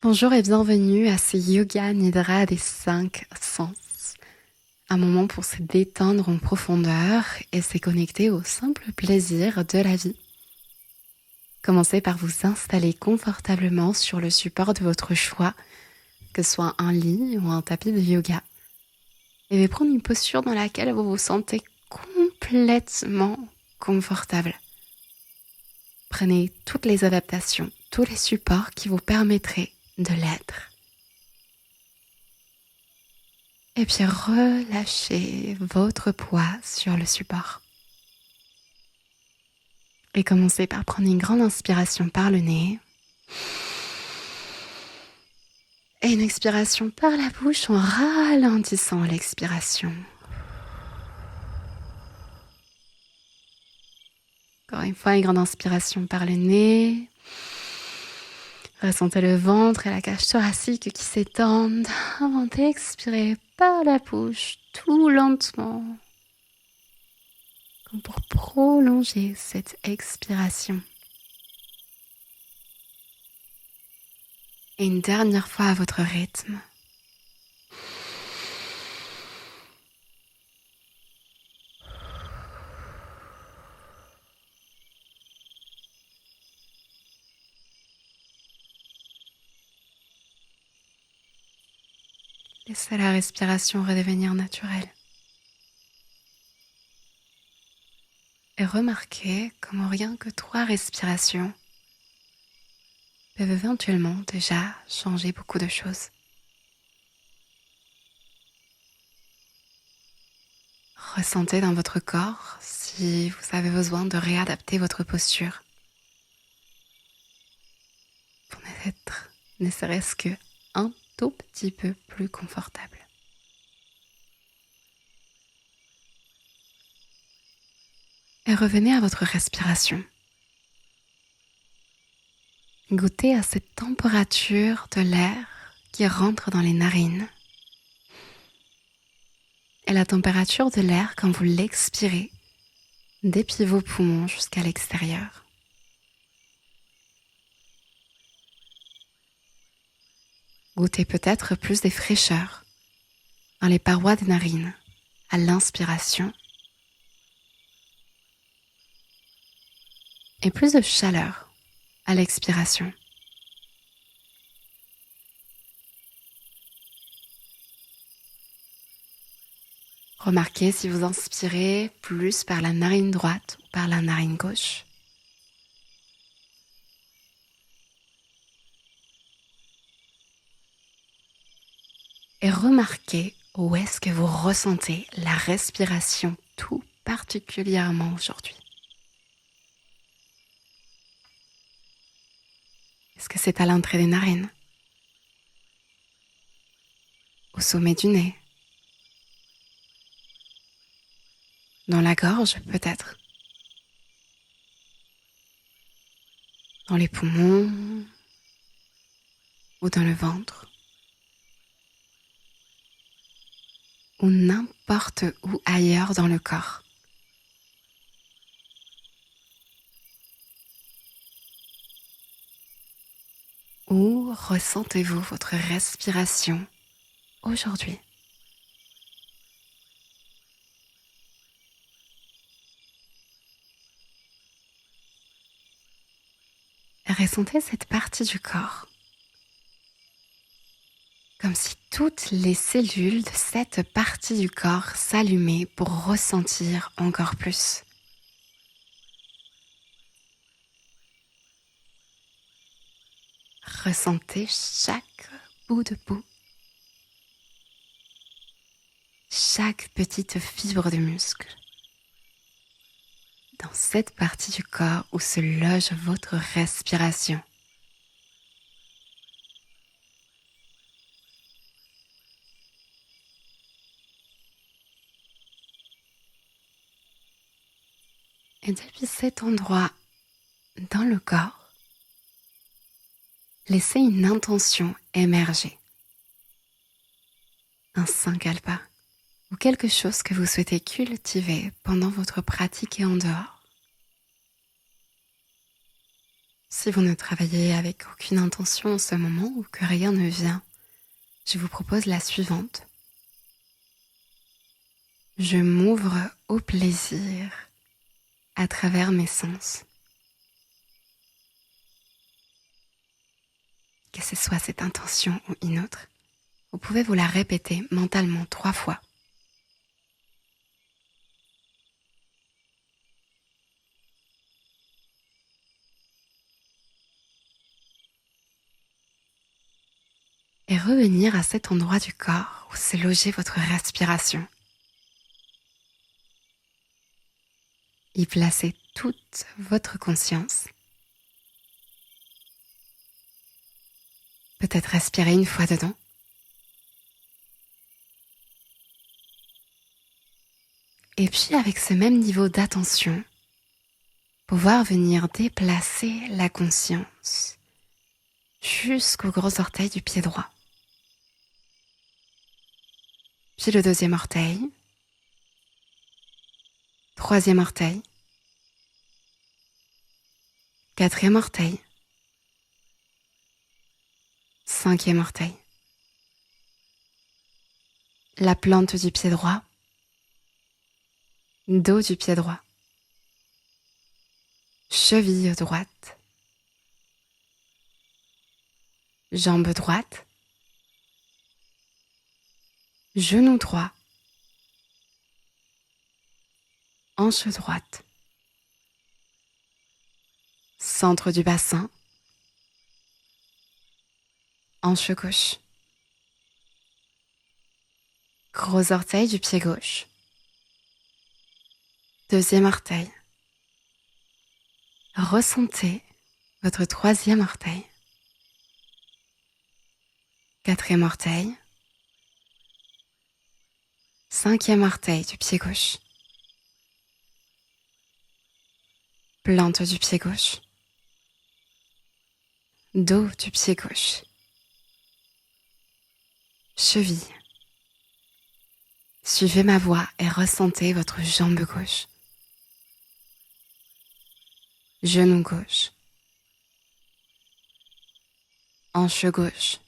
Bonjour et bienvenue à ce Yoga Nidra des 5 sens. Un moment pour se détendre en profondeur et se connecter au simple plaisir de la vie. Commencez par vous installer confortablement sur le support de votre choix, que ce soit un lit ou un tapis de yoga. Et prendre une posture dans laquelle vous vous sentez complètement confortable. Prenez toutes les adaptations, tous les supports qui vous permettraient de l'être. Et puis relâchez votre poids sur le support. Et commencez par prendre une grande inspiration par le nez. Et une expiration par la bouche en ralentissant l'expiration. Encore une fois, une grande inspiration par le nez. Ressentez le ventre et la cage thoracique qui s'étendent avant d'expirer par la bouche tout lentement. Comme pour prolonger cette expiration. Et une dernière fois à votre rythme. Laissez la respiration redevenir naturelle. Et remarquez comment rien que 3 respirations peuvent éventuellement déjà changer beaucoup de choses. Ressentez dans votre corps si vous avez besoin de réadapter votre posture pour être, ne serait-ce que un tout petit peu plus confortable. Et revenez à votre respiration. Goûtez à cette température de l'air qui rentre dans les narines. Et la température de l'air quand vous l'expirez depuis vos poumons jusqu'à l'extérieur. Goûtez peut-être plus des fraîcheurs dans les parois des narines à l'inspiration et plus de chaleur à l'expiration. Remarquez si vous inspirez plus par la narine droite ou par la narine gauche. Et remarquez où est-ce que vous ressentez la respiration tout particulièrement aujourd'hui. Est-ce que c'est à l'entrée des narines? Au sommet du nez? Dans la gorge peut-être? Dans les poumons? Ou dans le ventre? Ou n'importe où ailleurs dans le corps? Où ressentez-vous votre respiration aujourd'hui? Ressentez cette partie du corps, comme si toutes les cellules de cette partie du corps s'allumaient pour ressentir encore plus. Ressentez chaque bout de peau, chaque petite fibre de muscle, dans cette partie du corps où se loge votre respiration. Et depuis cet endroit dans le corps, laissez une intention émerger. Un sankalpa ou quelque chose que vous souhaitez cultiver pendant votre pratique et en dehors. Si vous ne travaillez avec aucune intention en ce moment ou que rien ne vient, je vous propose la suivante. Je m'ouvre au plaisir à travers mes sens. Que ce soit cette intention ou une autre, vous pouvez vous la répéter mentalement 3 fois. Et revenir à cet endroit du corps où s'est logée votre respiration. Y placer toute votre conscience. Peut-être respirer une fois dedans. Et puis avec ce même niveau d'attention, pouvoir venir déplacer la conscience jusqu'au gros orteil du pied droit. Puis le 2e orteil, 3e orteil, 4e orteil, 5e orteil, la plante du pied droit, dos du pied droit, cheville droite, jambe droite, genou droit, hanche droite, centre du bassin, hanche gauche, gros orteil du pied gauche, 2e orteil. Ressentez votre 3e orteil, 4e orteil, 5e orteil du pied gauche, plante du pied gauche, dos du pied gauche, cheville. Suivez ma voix et ressentez votre jambe gauche, genou gauche, hanche gauche,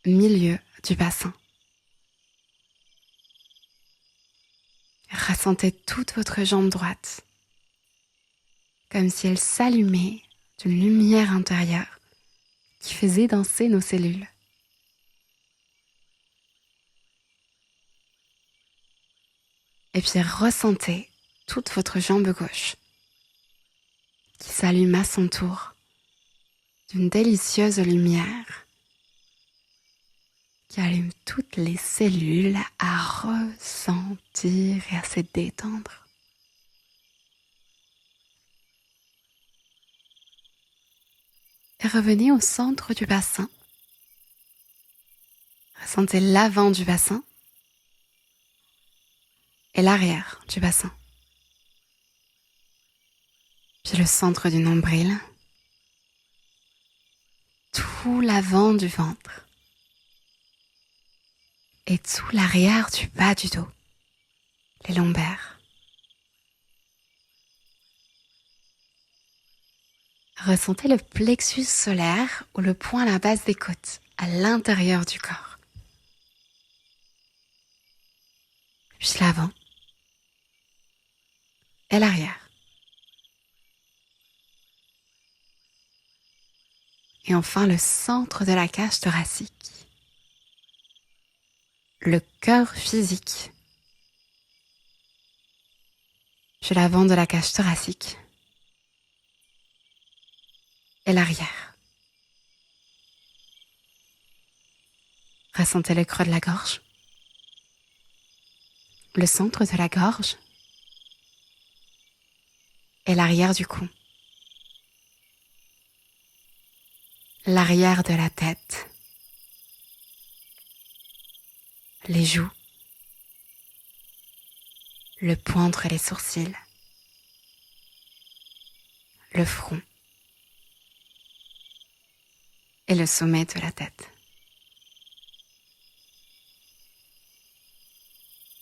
milieu du bassin. Ressentez toute votre jambe droite, comme si elle s'allumait d'une lumière intérieure qui faisait danser nos cellules. Et puis ressentez toute votre jambe gauche qui s'allume à son tour d'une délicieuse lumière qui allume toutes les cellules à ressentir et à se détendre. Et revenez au centre du bassin. Ressentez l'avant du bassin et l'arrière du bassin. Puis le centre du nombril, tout l'avant du ventre et tout l'arrière du bas du dos, les lombaires. Ressentez le plexus solaire ou le point à la base des côtes, à l'intérieur du corps. Puis l'avant et l'arrière. Et enfin le centre de la cage thoracique. Le cœur physique. Puis l'avant de la cage thoracique. Et l'arrière. Ressentez le creux de la gorge. Le centre de la gorge. Et l'arrière du cou. L'arrière de la tête. Les joues. Le point entre les sourcils. Le front. Et le sommet de la tête.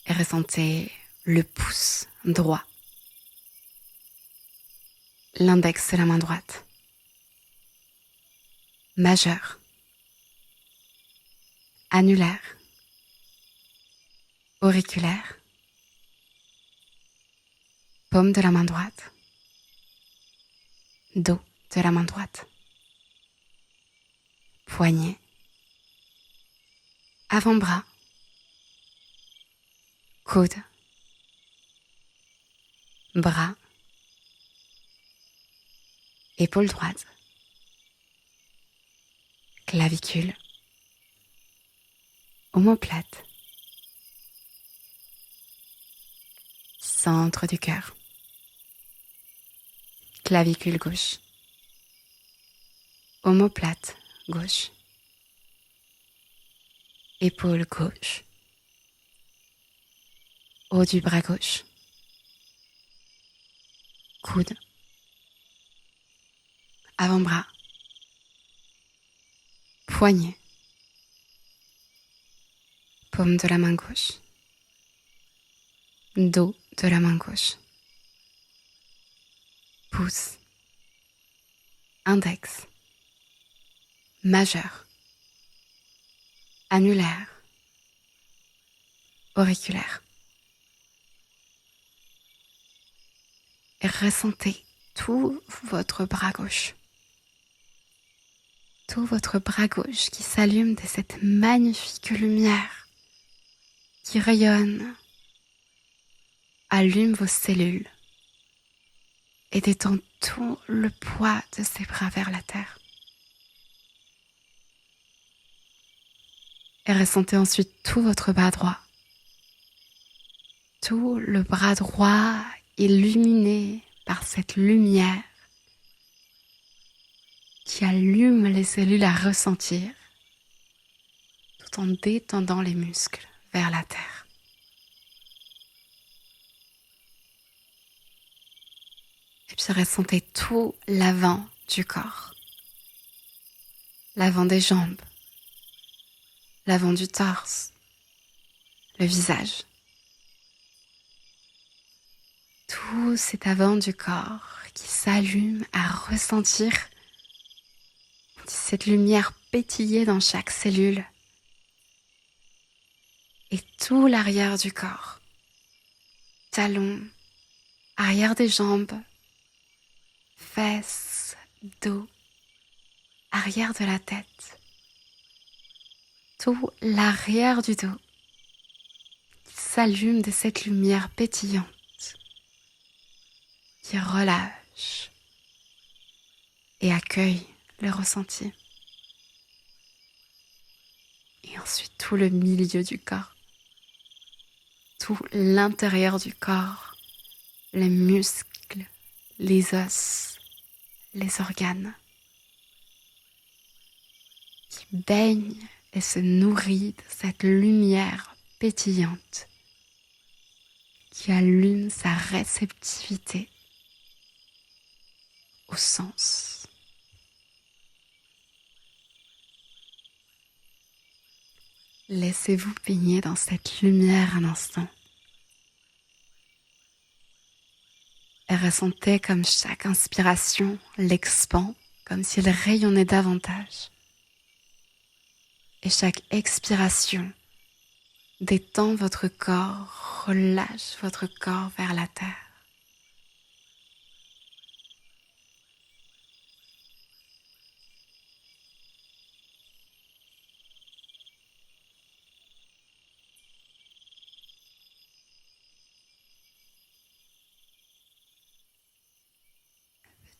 Et ressentez le pouce droit. l'index de la main droite, majeur, annulaire, auriculaire, paume de la main droite, dos de la main droite, poignet, avant-bras, coude, bras, épaule droite, clavicule, omoplate, centre du cœur, clavicule gauche, omoplate gauche, épaule gauche, haut du bras gauche, coude, avant-bras, poignet, paume de la main gauche, dos de la main gauche, pouce, index, majeur, annulaire, auriculaire. Et ressentez tout votre bras gauche. Tout votre bras gauche qui s'allume de cette magnifique lumière qui rayonne, allume vos cellules et détend tout le poids de ses bras vers la terre. Et ressentez ensuite tout votre bras droit. Tout le bras droit illuminé par cette lumière qui allume les cellules à ressentir tout en détendant les muscles vers la terre. Et puis ressentez tout l'avant du corps, l'avant des jambes, l'avant du torse, le visage. Tout cet avant du corps qui s'allume à ressentir cette lumière pétiller dans chaque cellule. Et tout l'arrière du corps, talons, arrière des jambes, fesses, dos, arrière de la tête, tout l'arrière du dos qui s'allume de cette lumière pétillante qui relâche et accueille le ressenti. Et ensuite tout le milieu du corps, tout l'intérieur du corps, les muscles, les os, les organes, qui baigne et se nourrit de cette lumière pétillante qui allume sa réceptivité au sens. Laissez-vous baigner dans cette lumière un instant. Et ressentez comme chaque inspiration l'expand, comme s'il rayonnait davantage. Et chaque expiration détend votre corps, relâche votre corps vers la terre.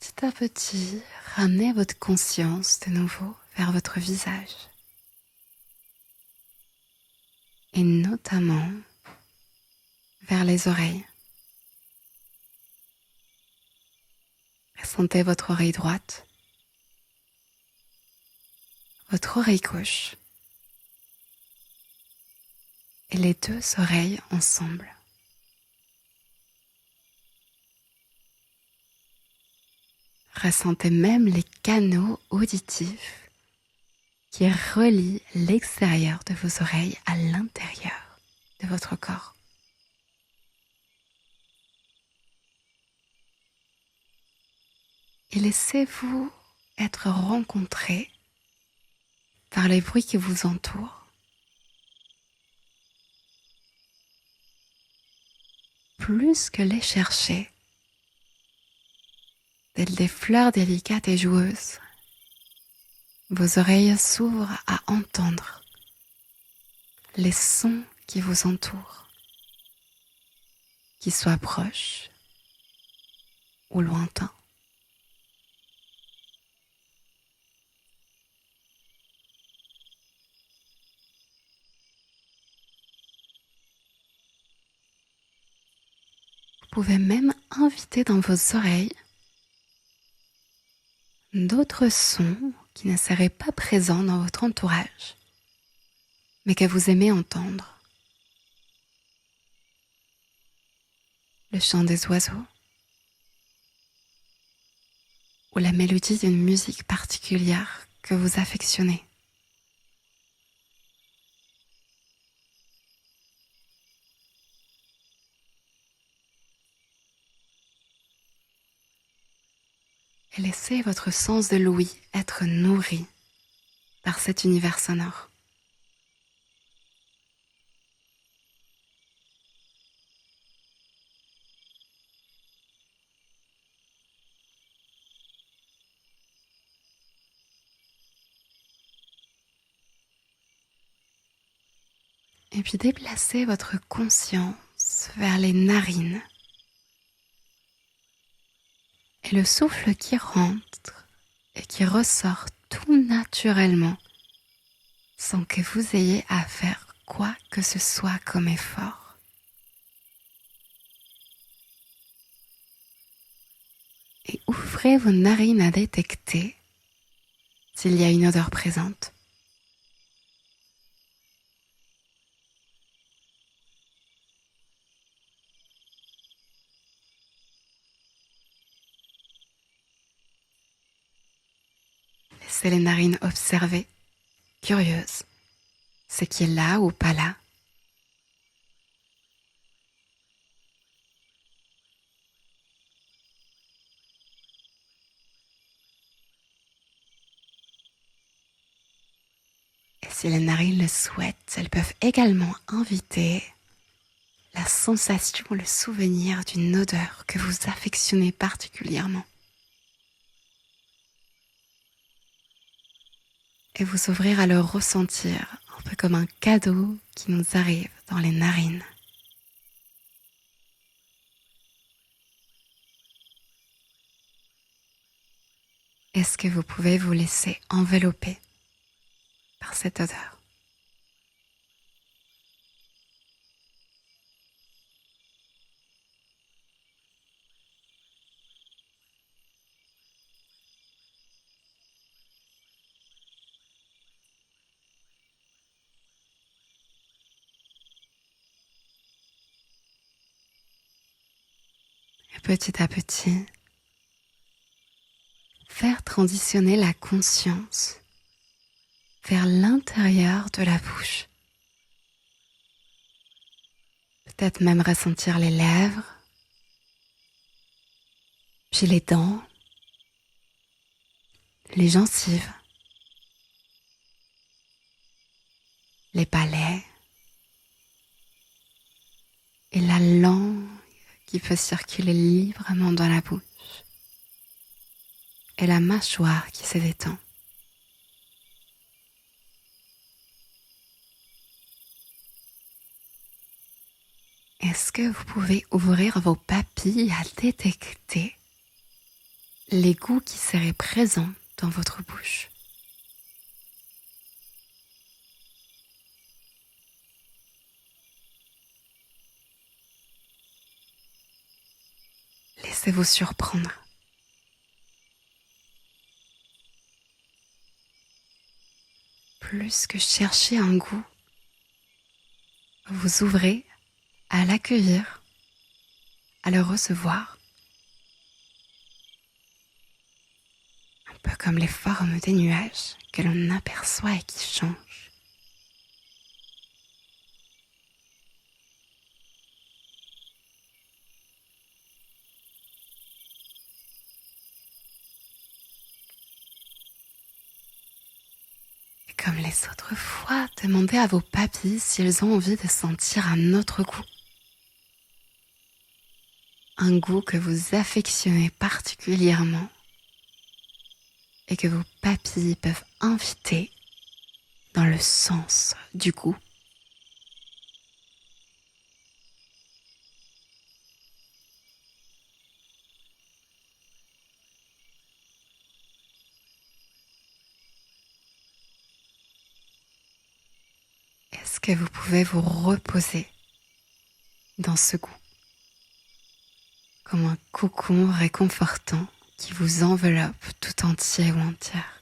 Petit à petit, ramenez votre conscience de nouveau vers votre visage. Et notamment vers les oreilles. Ressentez votre oreille droite, votre oreille gauche et les deux oreilles ensemble. Ressentez même les canaux auditifs qui relient l'extérieur de vos oreilles à l'intérieur de votre corps. et laissez-vous être rencontré par les bruits qui vous entourent. Plus que les chercher, telles des fleurs délicates et joueuses, vos oreilles s'ouvrent à entendre les sons qui vous entourent, qu'ils soient proches ou lointains. Vous pouvez même inviter dans vos oreilles d'autres sons qui ne seraient pas présents dans votre entourage, mais que vous aimez entendre. Le chant des oiseaux ou la mélodie d'une musique particulière que vous affectionnez. Et laissez votre sens de l'ouïe être nourri par cet univers sonore. Et puis déplacez votre conscience vers les narines. Et le souffle qui rentre et qui ressort tout naturellement sans que vous ayez à faire quoi que ce soit comme effort. Et ouvrez vos narines à détecter s'il y a une odeur présente. Laissez les narines observer, curieuses, ce qui est là ou pas là. Et si les narines le souhaitent, elles peuvent également inviter la sensation, le souvenir d'une odeur que vous affectionnez particulièrement. Et vous ouvrir à le ressentir, un peu comme un cadeau qui nous arrive dans les narines. Est-ce que vous pouvez vous laisser envelopper par cette odeur? Et petit à petit, faire transitionner la conscience vers l'intérieur de la bouche. Peut-être même ressentir les lèvres, puis les dents, les gencives, les palais et la langue qui peut circuler librement dans la bouche et la mâchoire qui se détend. Est-ce que vous pouvez ouvrir vos papilles à détecter les goûts qui seraient présents dans votre bouche? Laissez-vous surprendre. Plus que chercher un goût, vous ouvrez à l'accueillir, à le recevoir. Un peu comme les formes des nuages que l'on aperçoit et qui changent. comme les autres fois, demandez à vos papilles s'ils ont envie de sentir un autre goût. Un goût que vous affectionnez particulièrement et que vos papilles peuvent inviter dans le sens du goût. Est-ce que vous pouvez vous reposer dans ce goût, comme un cocon réconfortant qui vous enveloppe tout entier ou entière?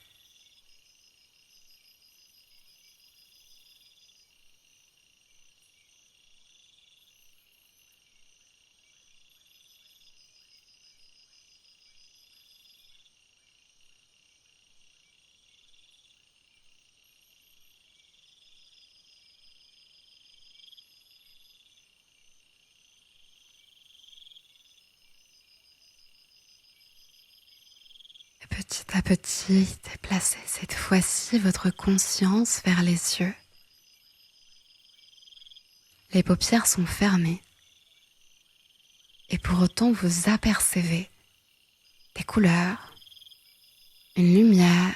Et petit à petit, déplacez cette fois-ci votre conscience vers les yeux. Les paupières sont fermées et pour autant vous apercevez des couleurs, une lumière,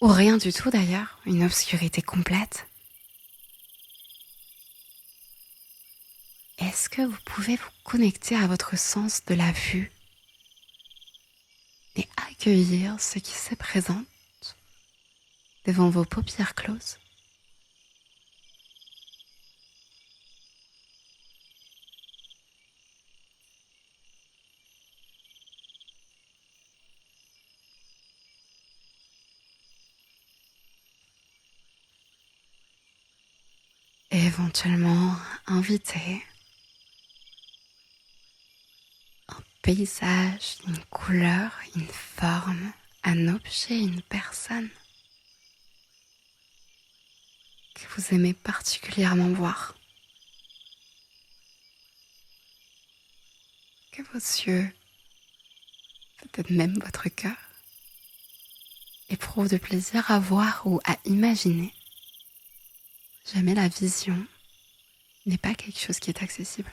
ou rien du tout d'ailleurs, une obscurité complète. Est-ce que vous pouvez vous connecter à votre sens de la vue et accueillir ce qui se présente devant vos paupières closes? Et éventuellement inviter un paysage, une couleur, une forme, un objet, une personne que vous aimez particulièrement voir. Que vos yeux, peut-être même votre cœur, éprouvent de plaisir à voir ou à imaginer. Jamais la vision n'est pas quelque chose qui est accessible.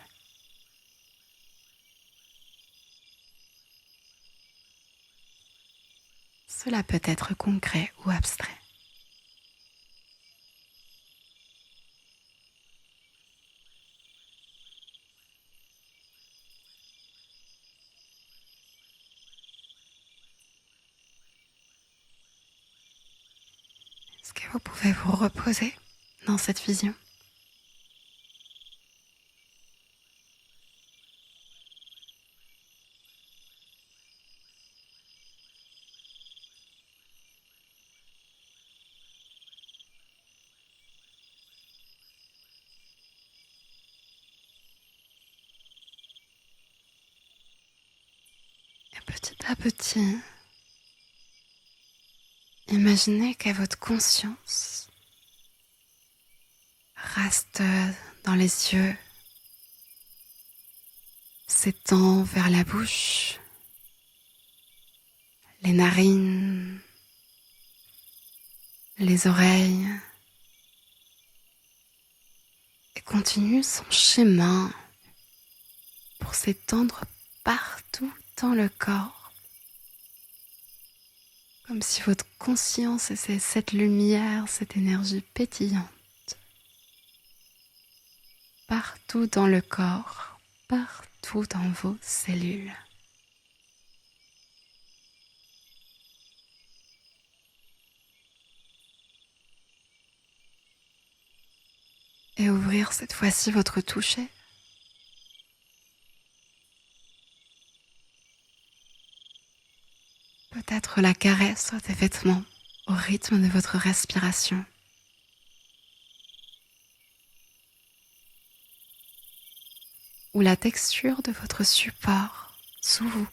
Cela peut être concret ou abstrait. Est-ce que vous pouvez vous reposer dans cette vision ? Et petit à petit, imaginez que votre conscience reste dans les yeux, s'étend vers la bouche, les narines, les oreilles, et continue son chemin pour s'étendre partout dans le corps, comme si votre conscience était cette lumière, cette énergie pétillante, partout dans le corps, partout dans vos cellules. Et ouvrir cette fois-ci votre toucher. Peut-être la caresse des vêtements au rythme de votre respiration. Ou la texture de votre support sous vous.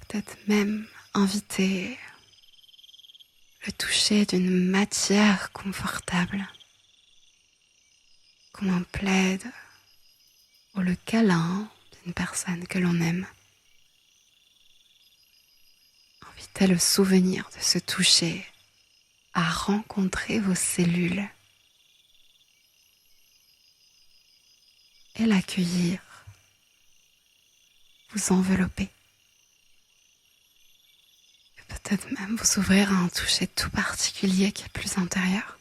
Peut-être même inviter le toucher d'une matière confortable, comme un plaid ou le câlin d'une personne que l'on aime. Invitez le souvenir de se toucher à rencontrer vos cellules et l'accueillir, vous envelopper. Et peut-être même vous ouvrir à un toucher tout particulier qui est plus intérieur.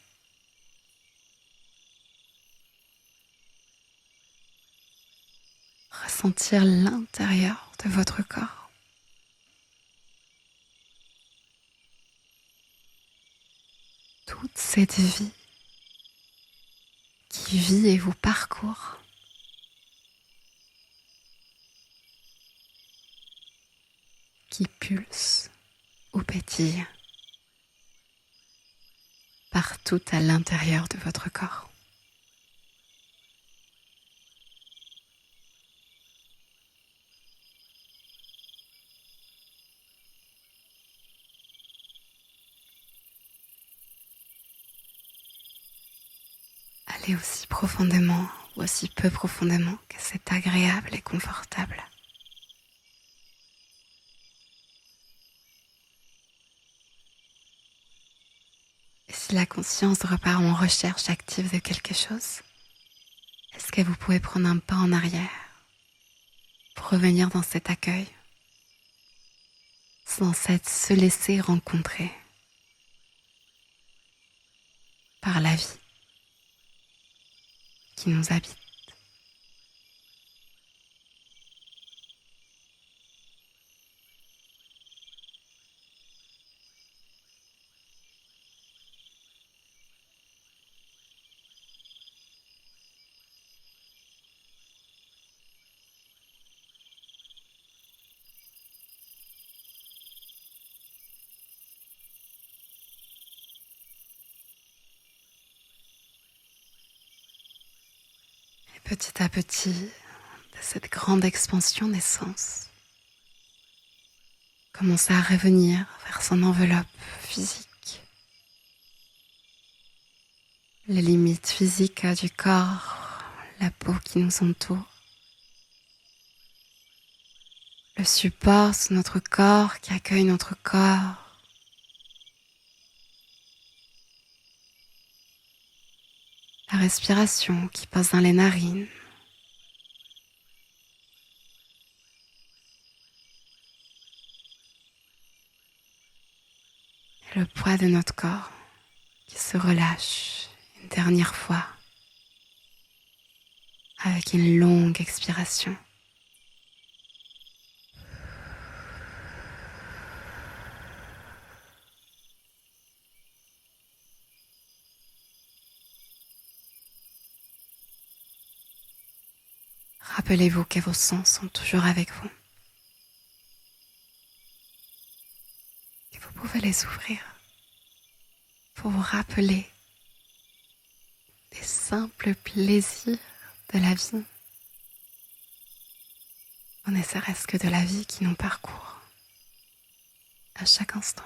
Ressentir l'intérieur de votre corps. Toute cette vie qui vit et vous parcourt. Qui pulse ou pétille partout à l'intérieur de votre corps. Allez aussi profondément ou aussi peu profondément que c'est agréable et confortable. Et si la conscience repart en recherche active de quelque chose, est-ce que vous pouvez prendre un pas en arrière pour revenir dans cet accueil, sans se laisser rencontrer par la vie qui nous habite. Et petit à petit, de cette grande expansion des sens, commencez à revenir vers son enveloppe physique. Les limites physiques du corps, la peau qui nous entoure. Le support sous notre corps qui accueille notre corps. La respiration qui passe dans les narines. Et le poids de notre corps qui se relâche une dernière fois avec une longue expiration. Rappelez-vous que vos sens sont toujours avec vous. Et vous pouvez les ouvrir pour vous rappeler des simples plaisirs de la vie. On ne serait-ce que de la vie qui nous parcourt à chaque instant.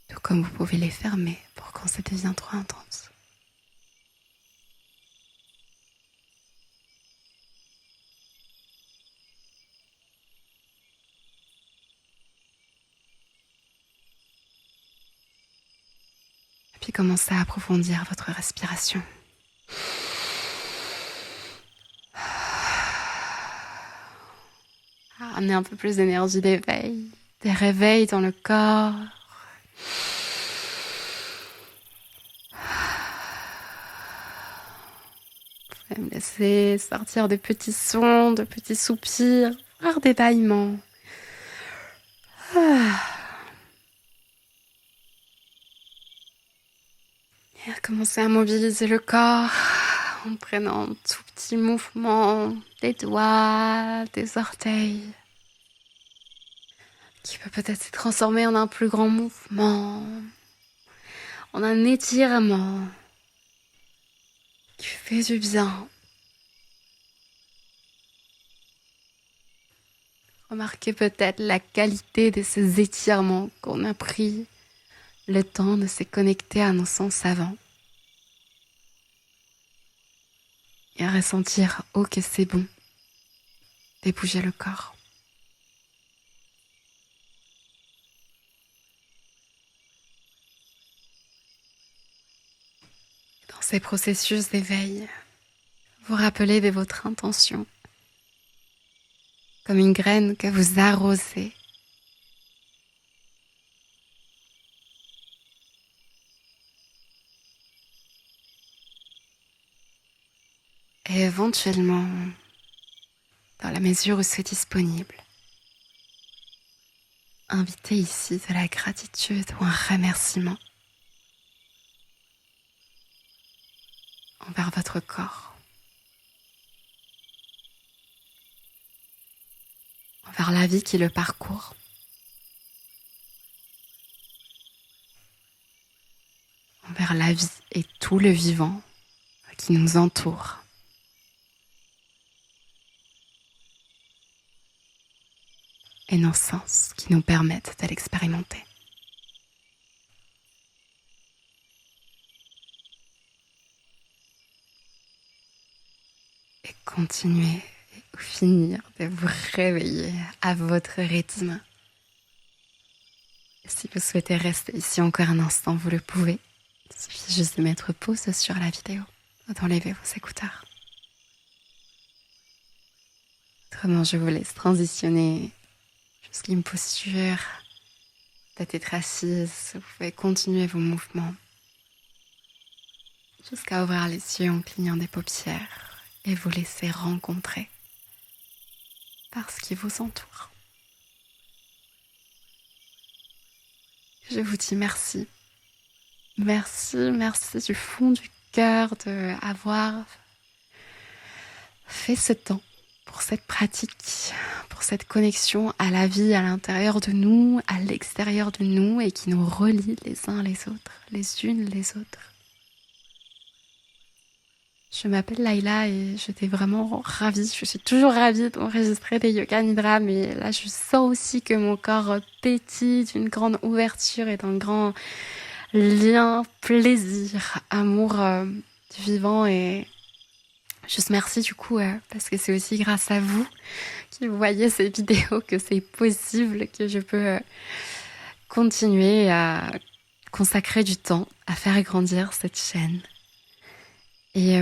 Tout comme vous pouvez les fermer pour quand ça devient trop intense. Et puis commencez à approfondir votre respiration. Amenez un peu plus d'énergie d'éveil, des réveils dans le corps. Vous pouvez me laisser sortir de petits sons, de petits soupirs, voire des bâillements. Et commencez à mobiliser le corps en prenant un tout petit mouvement des doigts, des orteils, qui peut peut-être se transformer en un plus grand mouvement, en un étirement qui fait du bien. Remarquez peut-être la qualité de ces étirements qu'on a pris le temps de se connecter à nos sens avant. et ressentir, oh que c'est bon, de bouger le corps. Dans ces processus d'éveil, vous rappelez de votre intention, comme une graine que vous arrosez. Et éventuellement, dans la mesure où c'est disponible, invitez ici de la gratitude ou un remerciement envers votre corps, envers la vie qui le parcourt, envers la vie et tout le vivant qui nous entoure. Et nos sens qui nous permettent de l'expérimenter. Et continuez ou finir de vous réveiller à votre rythme. Si vous souhaitez rester ici encore un instant, vous le pouvez. Il suffit juste de mettre pause sur la vidéo ou d'enlever vos écouteurs. Autrement, je vous laisse transitionner jusqu'à une posture, peut-être être assise, vous pouvez continuer vos mouvements jusqu'à ouvrir les yeux en clignant des paupières et vous laisser rencontrer par ce qui vous entoure. Je vous dis merci. Merci du fond du cœur d'avoir fait ce temps pour cette pratique, pour cette connexion à la vie à l'intérieur de nous, à l'extérieur de nous et qui nous relie les uns les autres, les unes les autres. Je m'appelle Laïla et j'étais vraiment ravie, je suis toujours ravie d'enregistrer des Yoga Nidra, mais là je sens aussi que mon corps pétille d'une grande ouverture et d'un grand lien, plaisir, amour du vivant et juste merci du coup parce que c'est aussi grâce à vous qui voyez ces vidéos que c'est possible que je peux continuer à consacrer du temps à faire grandir cette chaîne. Et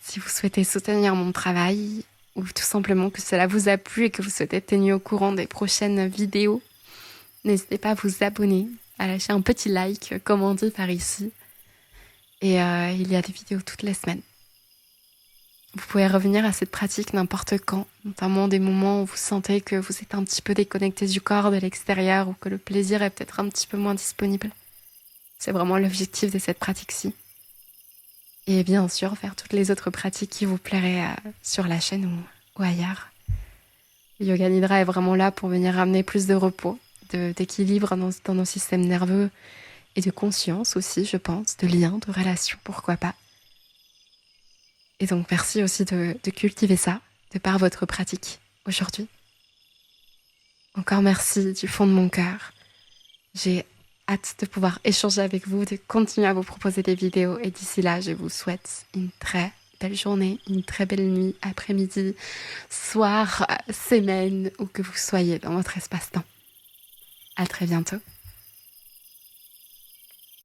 si vous souhaitez soutenir mon travail ou tout simplement que cela vous a plu et que vous souhaitez être tenu au courant des prochaines vidéos, n'hésitez pas à vous abonner, à lâcher un petit like, comme on dit par ici. Et il y a des vidéos toutes les semaines. Vous pouvez revenir à cette pratique n'importe quand, notamment des moments où vous sentez que vous êtes un petit peu déconnecté du corps, de l'extérieur, ou que le plaisir est peut-être un petit peu moins disponible. C'est vraiment l'objectif de cette pratique-ci. Et bien sûr, faire toutes les autres pratiques qui vous plairaient sur la chaîne ou ailleurs. Le Yoga Nidra est vraiment là pour venir amener plus de repos, d'équilibre dans nos systèmes nerveux et de conscience aussi, je pense, de liens, de relations, pourquoi pas. Et donc merci aussi de cultiver ça de par votre pratique aujourd'hui. Encore merci du fond de mon cœur. J'ai hâte de pouvoir échanger avec vous, de continuer à vous proposer des vidéos. Et d'ici là, je vous souhaite une très belle journée, une très belle nuit, après-midi, soir, semaine, où que vous soyez dans votre espace-temps. À très bientôt.